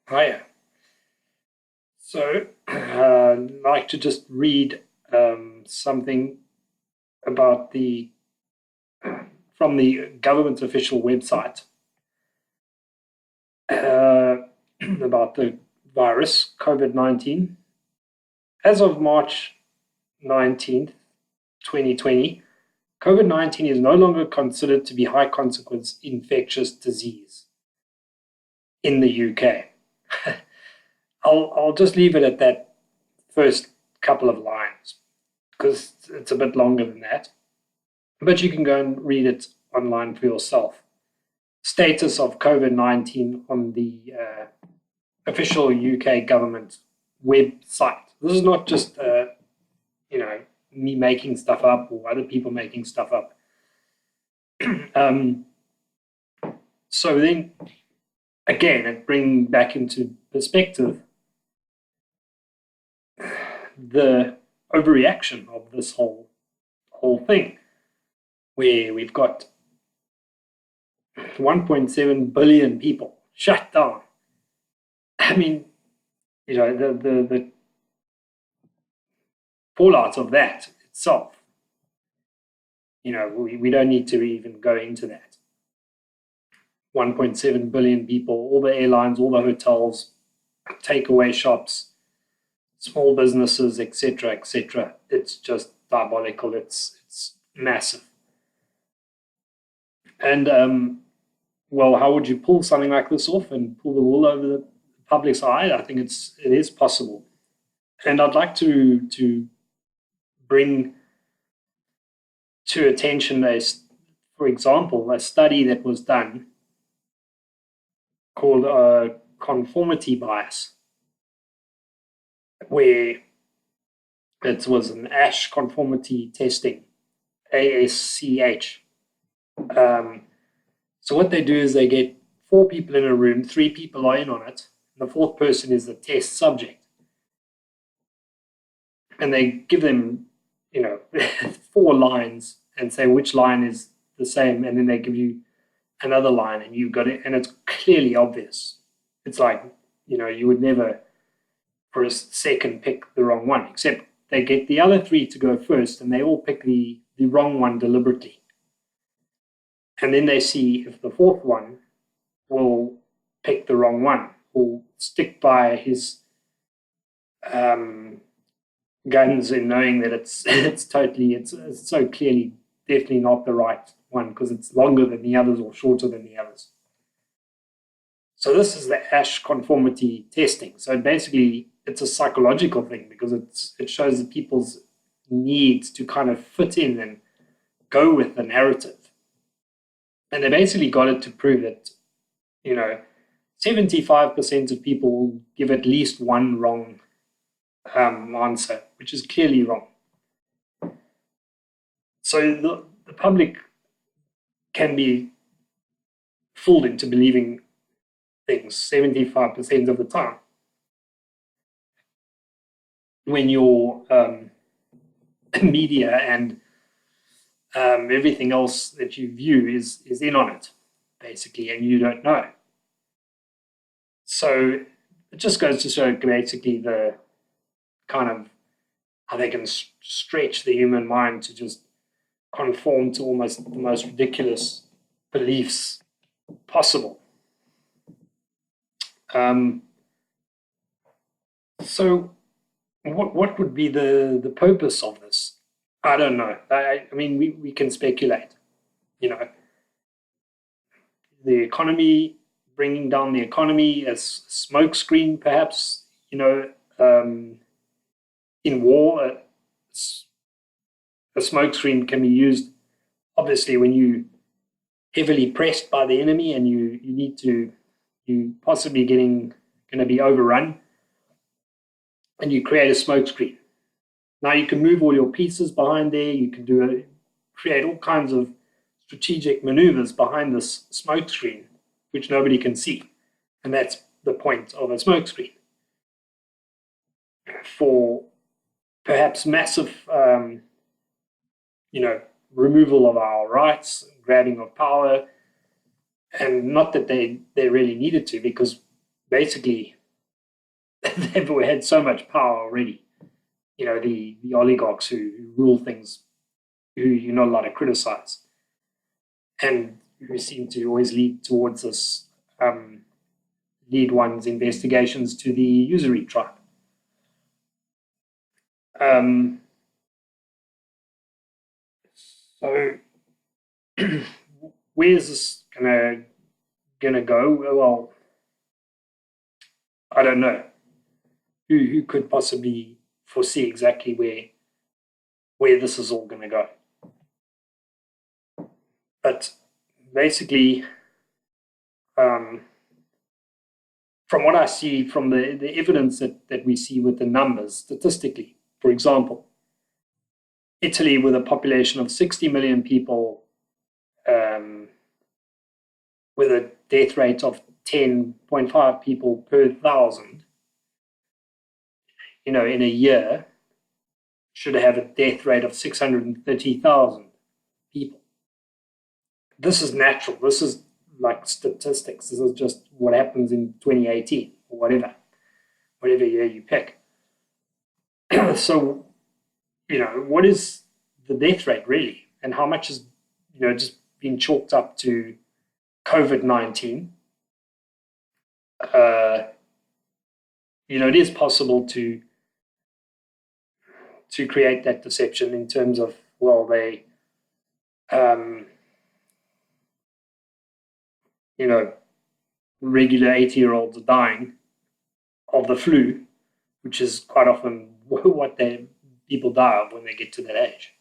Hiya. So, I'd like to just read something about the from the government official website uh, about the virus COVID-19. As of March 19th, 2020, COVID-19 is no longer considered to be high consequence infectious disease in the UK. I'll just leave it at that first couple of lines because it's a bit longer than that. But you can go and read it online for yourself. Status of COVID-19 on the official UK government website. This is not just me making stuff up or other people making stuff up. um, so then again, it brings back into perspective the overreaction of this whole thing, where we've got 1.7 billion people shut down. I mean, the fallout of that itself. We don't need to even go into that. 1.7 billion people, all the airlines, all the hotels, takeaway shops, small businesses, etc., etc. It's just diabolical. It's massive. And well, how would you pull something like this off and pull the wool over the public's eye? I think it is possible, and I'd like to bring to attention for example, a study that was done called conformity bias, where it was an ASH conformity testing, ASCH. So what they do is they get four people in a room, three people are in on it, and the fourth person is the test subject. And they give them, four lines and say which line is the same, and then they give you another line and you've got it, and it's clearly obvious. It's like, you would never for a second pick the wrong one, except they get the other three to go first and they all pick the wrong one deliberately. And then they see if the fourth one will pick the wrong one, will stick by his guns in knowing that it's it's so clearly definitely not the right one because it's longer than the others or shorter than the others. So this is the ASH conformity testing. So basically, it's a psychological thing because it shows that people's needs to kind of fit in and go with the narrative. And they basically got it to prove that, 75% of people will give at least one wrong answer, which is clearly wrong. So the public can be fooled into believing things 75% of the time when your media and everything else that you view is in on it, basically, and you don't know. So it just goes to show basically the kind of how they can stretch the human mind to just conform to almost the most ridiculous beliefs possible. So what would be the purpose of this? I don't know. I mean, we can speculate. You know, the economy, bringing down the economy as a smokescreen, perhaps. In war, a smokescreen can be used, obviously, when you heavily pressed by the enemy and you possibly going to be overrun, and you create a smokescreen. Now you can move all your pieces behind there. You can create all kinds of strategic maneuvers behind this smokescreen, which nobody can see, and that's the point of a smokescreen. For perhaps massive, removal of our rights, grabbing of power, and not that they really needed to, because basically they've had so much power already. The oligarchs who rule things, who you're not allowed to criticize, and who seem to always lead towards this, lead one's investigations to the usury tribe. Um, so where's this gonna go? Well, I don't know. Who could possibly foresee exactly where this is all gonna go? But basically, um, from what I see from the evidence that we see with the numbers statistically, for example, Italy with a population of 60 million people, um, with a death rate of 10.5 people per thousand, in a year, should have a death rate of 630,000 people. This is natural. This is like statistics. This is just what happens in 2018 or whatever year you pick. So, what is the death rate really? And how much is, just been chalked up to COVID-19? It is possible to create that deception in terms of, well, they, um, regular 80-year-olds are dying of the flu, which is quite often what people die of when they get to that age.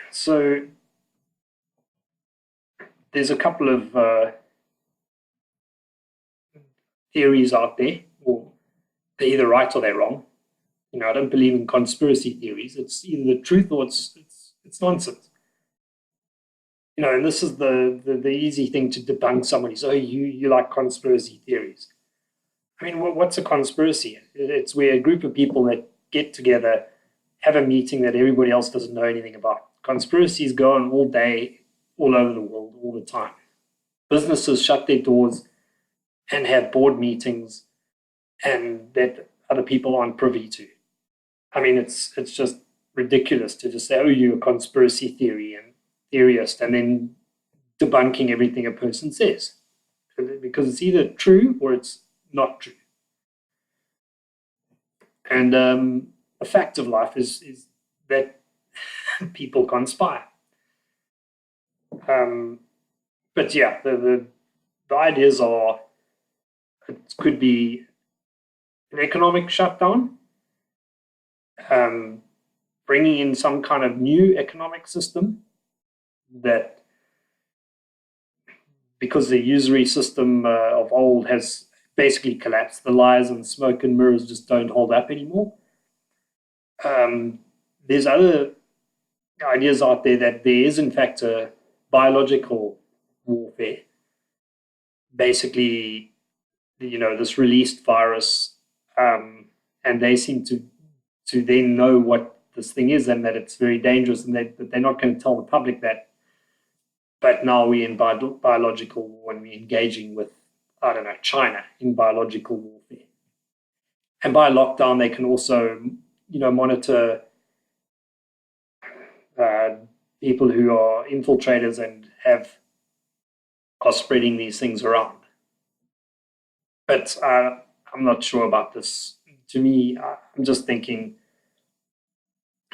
So there's a couple of theories out there, or they're either right or they're wrong. I don't believe in conspiracy theories. It's either the truth or it's nonsense. And this is the easy thing to debunk somebody. So you like conspiracy theories. I mean, what's a conspiracy? It's where a group of people that get together, have a meeting that everybody else doesn't know anything about. Conspiracies go on all day, all over the world, all the time. Businesses shut their doors and have board meetings and that other people aren't privy to. I mean, it's just ridiculous to just say, oh, you're a conspiracy theory and theorist, and then debunking everything a person says, because it's either true or it's not true. And the fact of life is that people conspire. But yeah, the ideas are, it could be an economic shutdown, bringing in some kind of new economic system that, because the usury system of old has basically collapsed, the lies and smoke and mirrors just don't hold up anymore. There's other ideas out there that there is, in fact, a biological warfare. Basically, this released virus, and they seem to then know what this thing is and that it's very dangerous, and that they're not going to tell the public that. But now we're in biological war and we're engaging with, I don't know, China in biological warfare. And by lockdown, they can also, monitor people who are infiltrators and are spreading these things around. But I'm not sure about this. To me, I'm just thinking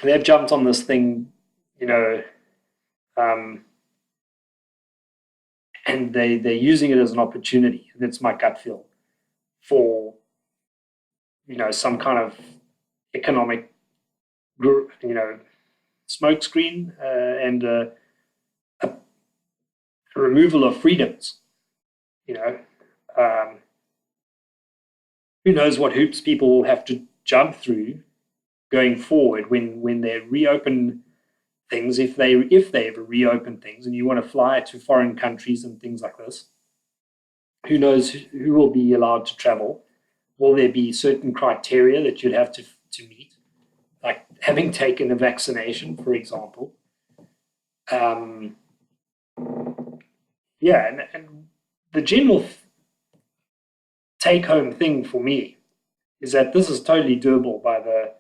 they've jumped on this thing, um, and they're using it as an opportunity. That's my gut feel for, some kind of economic, smokescreen, and a removal of freedoms. Um, who knows what hoops people will have to jump through going forward when they reopen things, if they ever reopen things, and you want to fly to foreign countries and things like this. Who knows who will be allowed to travel? Will there be certain criteria that you'd have to meet, like having taken a vaccination, for example? Yeah, and the general take-home thing for me is that this is totally doable by the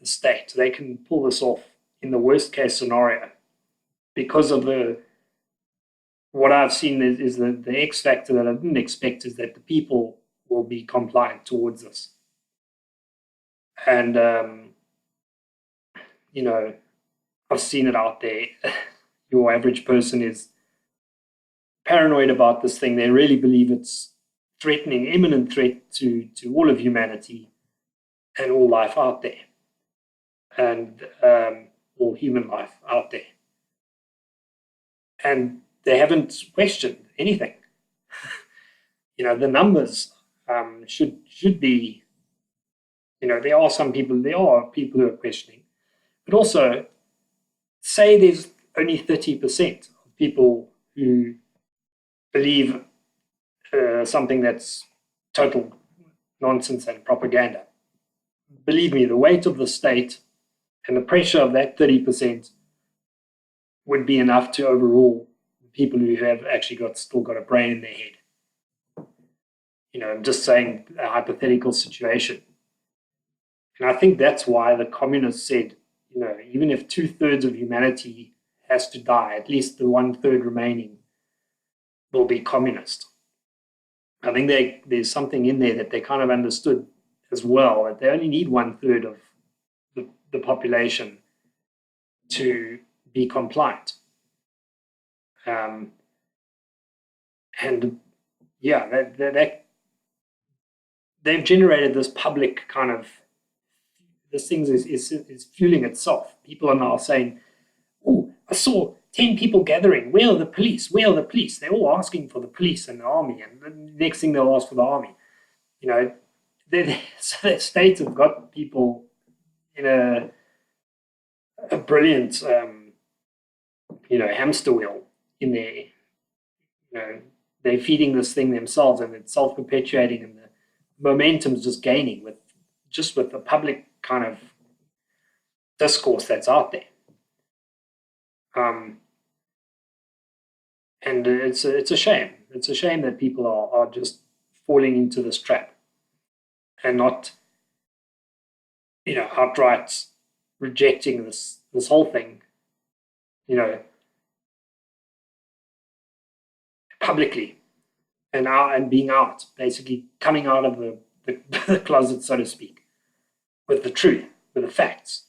state. They can pull this off in the worst-case scenario because of what I've seen is the X factor that I didn't expect is that the people will be compliant towards this. And, I've seen it out there. Your average person is paranoid about this thing. They really believe it's threatening, imminent threat to all of humanity and all life out there, and all human life out there. And they haven't questioned anything. The numbers should be, there are people who are questioning, but also say there's only 30% of people who believe something that's total nonsense and propaganda. Believe me, the weight of the state and the pressure of that 30% would be enough to overrule people who have actually still got a brain in their head. I'm just saying a hypothetical situation. And I think that's why the communists said, even if 2/3 of humanity has to die, at least the 1/3 remaining will be communist. I think there's something in there that they kind of understood as well, that they only need 1/3 of the population to be compliant. And yeah, that they've generated this public kind of, this thing is fueling itself. People are now saying, oh, I saw 10 people gathering. Where are the police? Where are the police? They're all asking for the police and the army. And the next thing they'll ask for the army. So the state have got people in a brilliant, hamster wheel in there. They're feeding this thing themselves, and it's self-perpetuating, and the momentum's just gaining with the public kind of discourse that's out there. And it's a shame. It's a shame that people are just falling into this trap and not, outright rejecting this whole thing, publicly and being out, basically coming out of the closet, so to speak, with the truth, with the facts,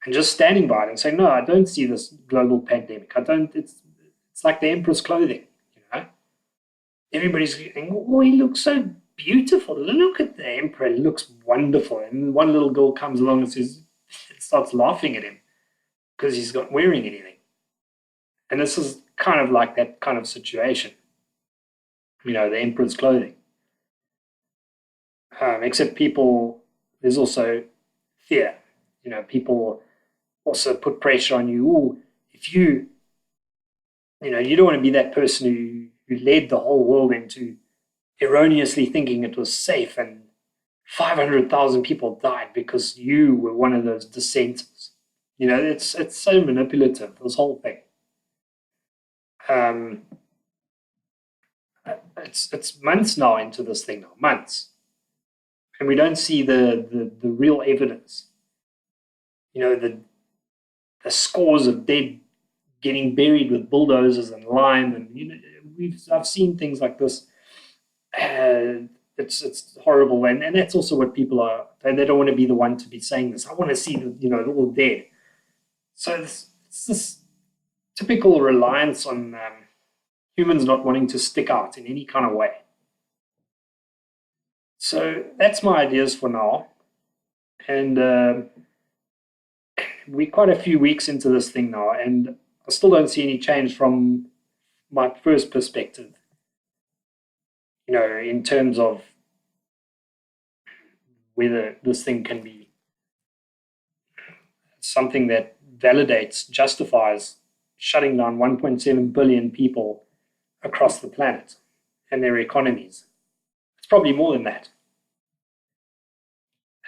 and just standing by it and saying, no, I don't see this global pandemic. It's like the emperor's clothing, Everybody's going, oh, he looks so beautiful. Look at the emperor, he looks wonderful. And one little girl comes along and starts laughing at him because he's not wearing anything. And this is kind of like that kind of situation, the emperor's clothing. Except there's also fear. People also put pressure on you. Oh, if you don't want to be that person who led the whole world into erroneously thinking it was safe, and 500,000 people died because you were one of those dissenters. It's so manipulative, this whole thing. It's months now into this thing now, months. And we don't see the real evidence. The scores of dead getting buried with bulldozers and lime, and I've seen things like this. It's horrible, and that's also what people are. They don't want to be the one to be saying this. I want to see all dead. So it's this typical reliance on humans not wanting to stick out in any kind of way. So that's my ideas for now, and we're quite a few weeks into this thing now, and I still don't see any change from my first perspective, in terms of whether this thing can be something that validates, justifies shutting down 1.7 billion people across the planet and their economies. It's probably more than that.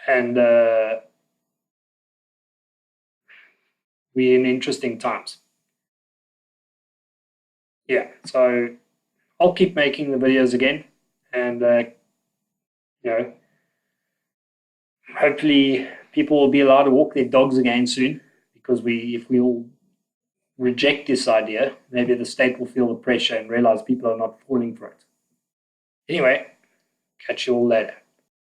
And we're in interesting times. Yeah, so I'll keep making the videos again, and you know, hopefully people will be allowed to walk their dogs again soon, because if we all reject this idea, maybe the state will feel the pressure and realize people are not falling for it. Anyway, catch you all later.